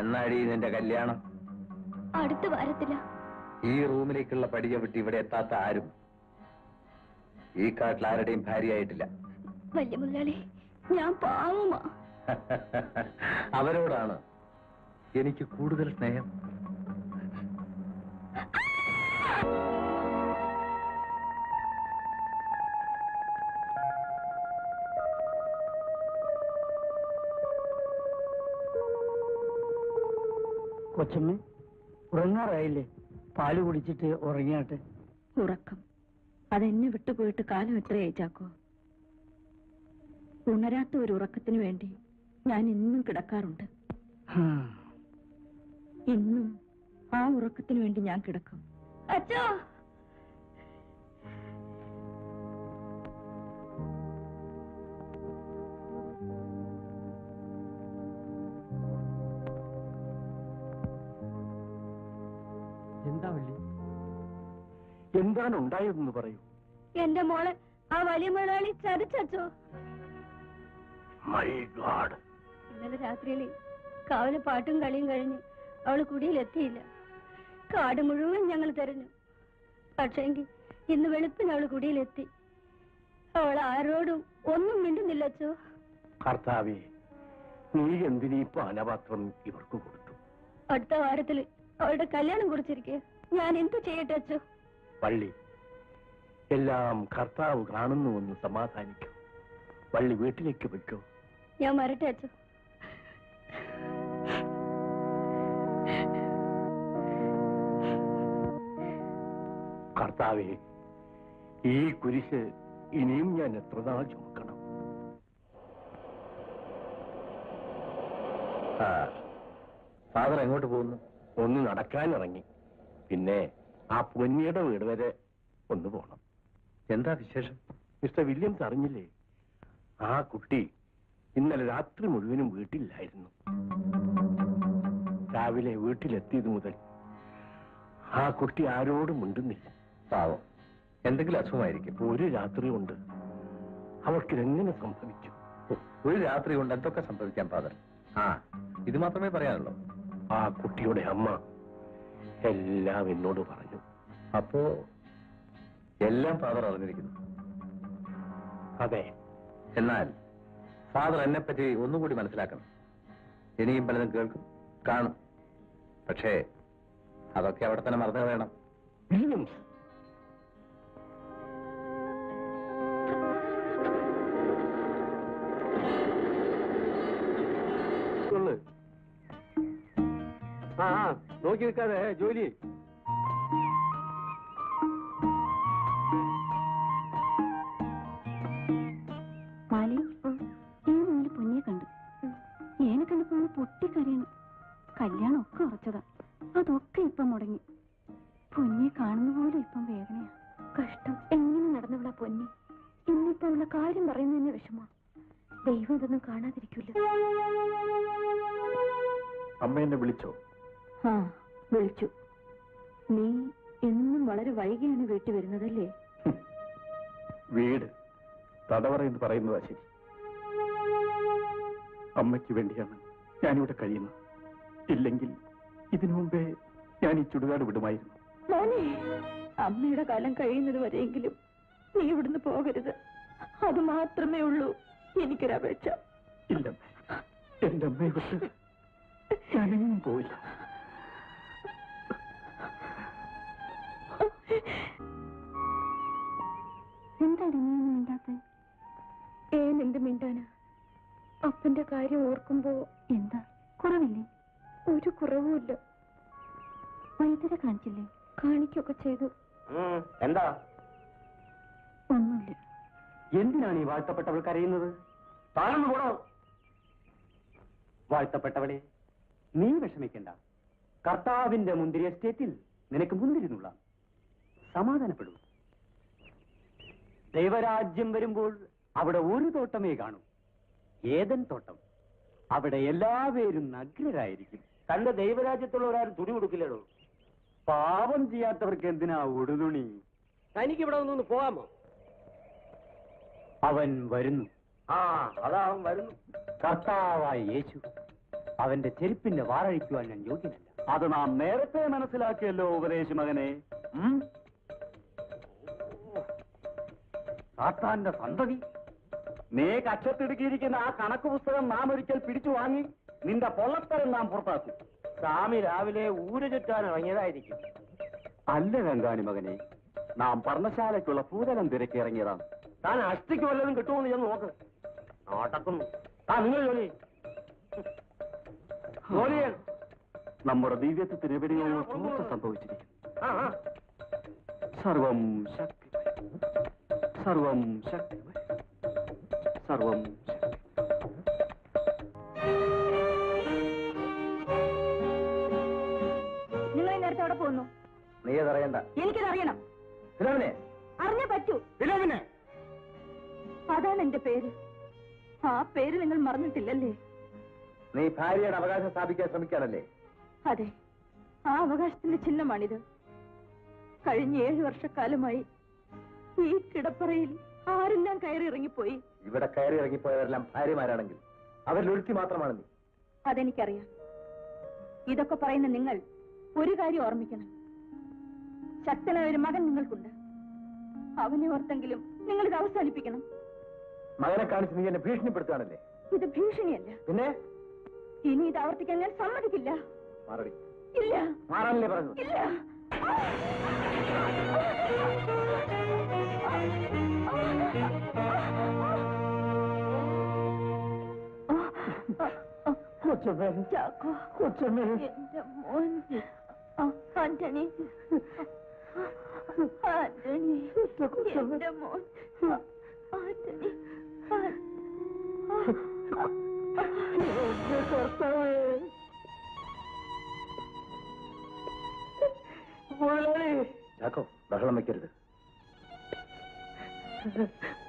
എന്നാടി നിന്റെ കല്യാണം? അടുത്ത വാരത്തില. ഈ റൂമിലേക്കുള്ള പടി ചവിട്ടി ഇവിടെ എത്താത്ത ആരും ഈ കാട്ടിൽ ആരുടെയും ഭാര്യയായിട്ടില്ല. വലിയ മുതലാളി, ഞാൻ പാവമാ. അവരോടാണ് എനിക്ക് കൂടുതൽ സ്നേഹം. കൊച്ചമ്മ ഉറങ്ങാറായില്ലേ? പാല് കുടിച്ചിട്ട് ഉറങ്ങിയാട്ടെ. ഉറക്കം അതെന്നെ വിട്ടുപോയിട്ട് കാലം എത്രയായി ചാക്കോ? ഉണരാത്ത ഒരു ഉറക്കത്തിന് വേണ്ടി ഞാൻ ഇന്നും കിടക്കാറുണ്ട്. ഇന്നും ആ ഉറക്കത്തിന് വേണ്ടി ഞാൻ കിടക്കും. അച്ഛോ, എന്താ വള്ളി? എന്താണ് ഉണ്ടായതെന്ന് പറയൂ. എന്റെ മോളെ ആ വലിയ മുതലാളി ചതിച്ചോ. My God. ഇന്നലെ രാത്രിയിൽ കാവല് പാട്ടും കളിയും കഴിഞ്ഞ് അവള് കുടിയിലെത്തിയില്ല. കാട് മുഴുവൻ ഞങ്ങൾ തെരഞ്ഞു. പക്ഷേങ്കിൽ ഇന്ന് വെളുപ്പിന് അവള് കുടിയിലെത്തി. അവൾ ആരോടും ഒന്നും മിണ്ടുന്നില്ലച്ചോ. കർത്താവേ, നീ എന്തിനീ പാനപാത്രം ഇവർക്ക് കൊടുത്തു? അടുത്ത വാരത്തില് അവളുടെ കല്യാണം കുറിച്ചിരിക്കെ ഞാൻ എന്തു ചെയ്യട്ടെ അച്ചോ? വള്ളി, എല്ലാം കർത്താവ് കാണുന്നുവെന്ന് സമാധാനിക്കൂ. വള്ളി വീട്ടിലേക്ക് വയ്ക്കോ. ഞാൻ വരട്ടെ അച്ചോ. കർത്താവേ, ഈ കുരിശ് ഇനിയും ഞാൻ എത്ര നാൾ ചുമക്കണം? ഫാദർ എങ്ങോട്ട് പോകുന്നു? ഒന്ന് നടക്കാനിറങ്ങി. പിന്നെ ആ പൊന്നിയുടെ വീട് വരെ ഒന്ന് പോണം. എന്താ വിശേഷം? മിസ്റ്റർ വില്യംസ് അറിഞ്ഞില്ലേ? ആ കുട്ടി ഇന്നലെ രാത്രി മുഴുവനും വീട്ടിലായിരുന്നു. രാവിലെ വീട്ടിലെത്തിയത് മുതൽ ആ കുട്ടി ആരോടും മിണ്ടുന്നില്ല. പാവം, എന്തെങ്കിലും അസുഖമായിരിക്കും. ഒരു രാത്രി കൊണ്ട് അവൾക്കിതെങ്ങനെ സംഭവിച്ചു? ഒരു രാത്രി കൊണ്ട് എന്തൊക്കെ സംഭവിക്കാം ഫാദർ? ഇത് മാത്രമേ പറയാനുള്ളൂ. ആ കുട്ടിയുടെ അമ്മ എല്ലാം എന്നോട് പറഞ്ഞു. അപ്പോ എല്ലാം ഫാദർ അറിഞ്ഞിരിക്കുന്നു? അതെ. എന്നാൽ ഫാദർ എന്നെപ്പറ്റി ഒന്നുകൂടി മനസ്സിലാക്കണം. ഇനിയും പലതും കേൾക്കും, കാണും. പക്ഷേ അതൊക്കെ അവിടെ തന്നെ മറന്നു കളയണം. വില്യംസ്, നോക്കി നിൽക്കാതെ ജോലി. മാലി, ഈ മുന്നിൽ പൊന്നിയെ കണ്ടു. ഏനെ കണ്ടപ്പോ പൊട്ടിക്കരയണം. കല്യാണം ഒക്കെ ഉറച്ചതാ. അതൊക്കെ ഇപ്പം മുടങ്ങി. പൊന്നിയെ കാണുന്ന പോലെ ഇപ്പം വേദനയാ. കഷ്ടം. എങ്ങനെ നടന്നവളാ പൊന്നി. ഇന്നിപ്പോ ഉള്ള കാര്യം പറയുന്നതന്നെ വിഷമാ. ദൈവം ഇതൊന്നും കാണാതിരിക്കില്ല. അമ്മ എന്നെ വിളിച്ചോ? വിളിച്ചു. നീ എന്നും വളരെ വൈകിയാണ് വീട്ടിൽ വരുന്നതല്ലേ? വീട് തടവറയെന്ന് പറയുന്നതാ ശരി. അമ്മയ്ക്ക് വേണ്ടിയാണ് ഞാനിവിടെ കഴിയുന്നത്. ഇല്ലെങ്കിൽ ഇതിനു മുമ്പേ ഞാൻ ഈ ചുടുകാട് വിടുമായിരുന്നു. അമ്മയുടെ കാലം കഴിയുന്നത് വരെയെങ്കിലും നീ ഇവിടുന്ന് പോകരുത്. അത് മാത്രമേ ഉള്ളൂ എനിക്കൊരപേക്ഷ. ഇല്ല, എന്റെ അമ്മയെ വിട്ട് ഞാനെങ്ങും പോയില്ല. എന്താണ് നീ മിണ്ടാത്ത? എന്ത് മിണ്ടാനാ? അപ്പന്റെ കാര്യം ഓർക്കുമ്പോ എന്താ കുറവില്ലേ? ഒരു കുറവുമില്ല. വൈദ്യരെ കാണിച്ചില്ലേ? കാണിക്കൊക്കെ ചെയ്തു. എന്താ? ഒന്നുമില്ല. എന്തിനാണ് ഈ വാഴ്ത്തപ്പെട്ടവൾ കരയുന്നത്? താഴ്ന്നു പോണോ? വാഴ്ത്തപ്പെട്ടവളെ, നീ വിഷമിക്കണ്ട. കർത്താവിന്റെ മുന്തിരി എസ്റ്റേറ്റിൽ നിനക്ക് മുന്തിരിന്നുള്ള സമാധാനപ്പെടൂ. ദൈവരാജ്യം വരുമ്പോൾ അവിടെ ഒരു തോട്ടമേ കാണൂ, ഏദൻ തോട്ടം. അവിടെ എല്ലാവരും നഗ്നരായിരിക്കും. തന്റെ ദൈവരാജ്യത്തുള്ളവരാരും തുണി കൊടുക്കില്ലടോ. പാപം ചെയ്യാത്തവർക്ക് എന്തിനാ ഉടുതുണി? തനിക്ക് ഇവിടെ ഒന്ന് പോകാമോ? അവൻ വരുന്നു. അതാ അവൻ വരുന്നു. കർത്താവായ യേശു. അവന്റെ ചെരുപ്പിന്റെ വാറഴിക്കുവാൻ ഞാൻ യോഗ്യനല്ല. അത് നാം നേരത്തെ മനസ്സിലാക്കിയല്ലോ ഉപദേശി മകനെ. സാത്താന്റെ സന്തതി, നീ കക്ഷത്തിടുക്കിയിരിക്കുന്ന ആ കണക്ക് പുസ്തകം നാം ഒരിക്കൽ പിടിച്ചു വാങ്ങി നിന്റെ പൊള്ളത്തരം നാം പുറത്താക്കും. സ്വാമി രാവിലെ ഊര് ചുറ്റാൻ ഇറങ്ങിയതായിരിക്കും. അല്ല രംഗാണി മകനെ, നാം പർണശാലയ്ക്കുള്ള പൂതനം തിരക്കി ഇറങ്ങിയതാണ്. താൻ അഷ്ടിക്ക് വല്ലതും കിട്ടുമെന്ന് ഞാൻ നോക്ക്. നോട്ടക്കുന്നു. നിങ്ങൾ ജോലി നമ്മുടെ ദിവ്യത്വത്തിന് എവിടെയോ ചോർച്ച സംഭവിച്ചിരിക്കുന്നു. സർവം ശക്തി, സർവം ശക്തി, സർവം ശക്തി. നിങ്ങൾ നേരത്തെ അവിടെ പോകുന്നു? നീ അതറിയണ്ട. എനിക്കതറിയണം. ഫിലോമിനെ, അറിഞ്ഞേ പറ്റൂ. ഫിലോമിനെ, അതാണ് എന്റെ പേര്. ആ പേര് നിങ്ങൾ മറന്നിട്ടില്ലല്ലേ? നീ ഭാര്യയുടെ അവകാശം സ്ഥാപിക്കാൻ ശ്രമിക്കാനല്ലേ? അതെ, ആ അവകാശത്തിന്റെ ചിഹ്നമാണിത്. കഴിഞ്ഞ 7 വർഷക്കാലമായി ഈ കിടപ്പറയിൽ ആരെല്ലാം കയറി ഇറങ്ങിപ്പോയി. ഇവിടെ കയറി ഇറങ്ങിപ്പോയവരെല്ലാം ഭാര്യമാരാണെങ്കിൽ അവരിൽ ഒരുത്തി മാത്രമാണ് നീ. അതെനിക്കറിയാം. ഇതൊക്കെ പറയുന്ന നിങ്ങൾ ഒരു കാര്യം ഓർമ്മിക്കണം. ശക്തനായ ഒരു മകൻ നിങ്ങൾക്കുണ്ട്. അവനെ ഓർത്തെങ്കിലും നിങ്ങൾ ഇത് അവസാനിപ്പിക്കണം. മകനെ കാണിച്ച് നീ എന്നെ ഭീഷണിപ്പെടുത്തുകയാണല്ലേ? ഇത് ഭീഷണിയല്ല. പിന്നെ ഇനി ഇത് ആവർത്തിക്കാൻ ഞാൻ സമ്മതിക്കില്ല. മാറടി. ഇല്ല. മാറാനല്ലേ പറഞ്ഞു? ഇല്ല. ചാക്കോ, എന്റെ മോൻ ആന്റണി, ആന്റണി, എന്റെ മോൻ ആന്റണി. ചാക്കോ, ബഹളം വയ്ക്കരുത്.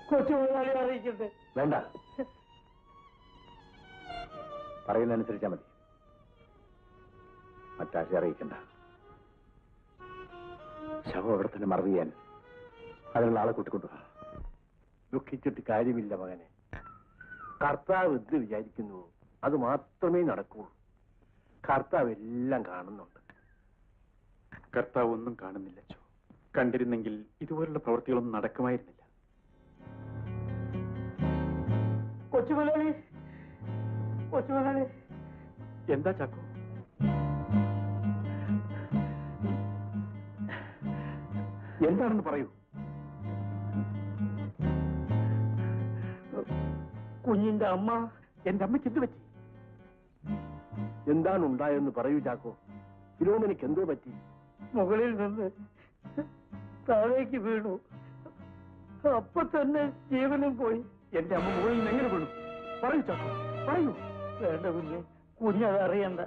കൊച്ചു മുതലാളി അറിയിക്കട്ടെ? വേണ്ട, പറയുന്നതനുസരിച്ചാ മതി. മറ്റാശെ അറിയിക്കണ്ട. ശവം അവിടെ തന്നെ മറവ് ചെയ്യാൻ അതിനുള്ള ആളെ കൂട്ടിക്കൊണ്ടുപോകാം. ദുഃഖിച്ചിട്ട് കാര്യമില്ല മകനെ. കർത്താവ് എന്ത് വിചാരിക്കുന്നു അത് മാത്രമേ നടക്കൂ. കർത്താവ് എല്ലാം കാണുന്നുണ്ട്. കർത്താവ് ഒന്നും കാണുന്നില്ല. കണ്ടിരുന്നെങ്കിൽ ഇതുപോലുള്ള പ്രവൃത്തികളൊന്നും നടക്കുമായിരുന്നില്ല. കൊച്ചുമുതലാളി, കൊച്ചുമുതലാളി. എന്താ ചാക്കോ? എന്താണെന്ന് പറയൂ. കുഞ്ഞിന്റെ അമ്മ. എന്റെ അമ്മയ്ക്ക് എന്ത് പറ്റി? എന്താണ് ഉണ്ടായെന്ന് പറയൂ ചാക്കോ. ഫിലോമിനയ്ക്ക് എന്തോ പറ്റി? മുകളിൽ നിന്ന് താഴേക്ക് വീണു. അപ്പൊ തന്നെ ജീവനും പോയി. എന്റെ അമ്മ മുകളിൽ നിന്ന് എങ്ങനെ വീണു? പറയൂ ചാക്കോ, പറയൂ. വേണ്ട കുഞ്ഞ്, കുഞ്ഞത് അറിയണ്ട.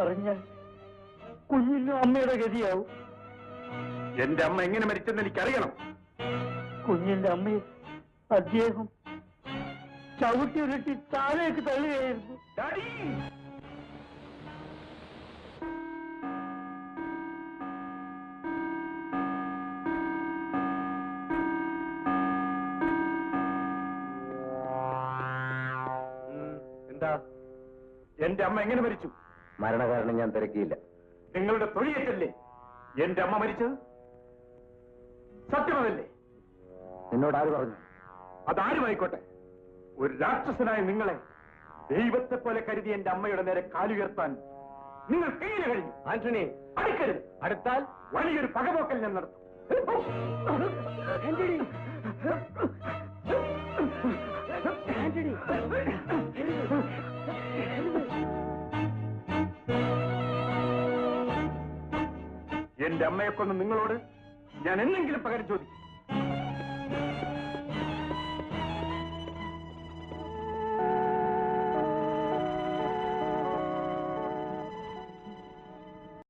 അറിഞ്ഞാൽ കുഞ്ഞിനും അമ്മയുടെ ഗതിയാവും. എന്റെ അമ്മ എങ്ങനെ മരിച്ചെന്ന് എനിക്കറിയണം. കുഞ്ഞിന്റെ അമ്മയെ അദ്ദേഹം ചവിട്ടി ഉരുട്ടി താഴേക്ക് തള്ളുകയായിരുന്നു. എന്താ? എന്റെ അമ്മ എങ്ങനെ മരിച്ചു? മരണകാരണം ഞാൻ തിരക്കിയില്ല. നിങ്ങളുടെ തൊഴിയേറ്റല്ലേ എന്റെ അമ്മ മരിച്ചത്? സത്യമതല്ലേ? നിന്നോട് ആര് പറഞ്ഞു? അതാരുമായിക്കോട്ടെ, ഒരു രാക്ഷസനായ നിങ്ങളെ ദൈവത്തെ പോലെ കരുതി എന്റെ അമ്മയുടെ നേരെ കാലുയർത്താൻ നിങ്ങൾ എങ്ങനെ കഴിഞ്ഞു? ആന്റണി, അടുക്കരുത്. അടുത്താൽ വലിയൊരു പകപോക്കൽ ഞാൻ നടത്തും. ആന്റണി, ആന്റണി. എന്റെ അമ്മയെ കൊന്ന് നിങ്ങളോട് ഞാൻ എന്തെങ്കിലും പകരം ചോദിക്കും.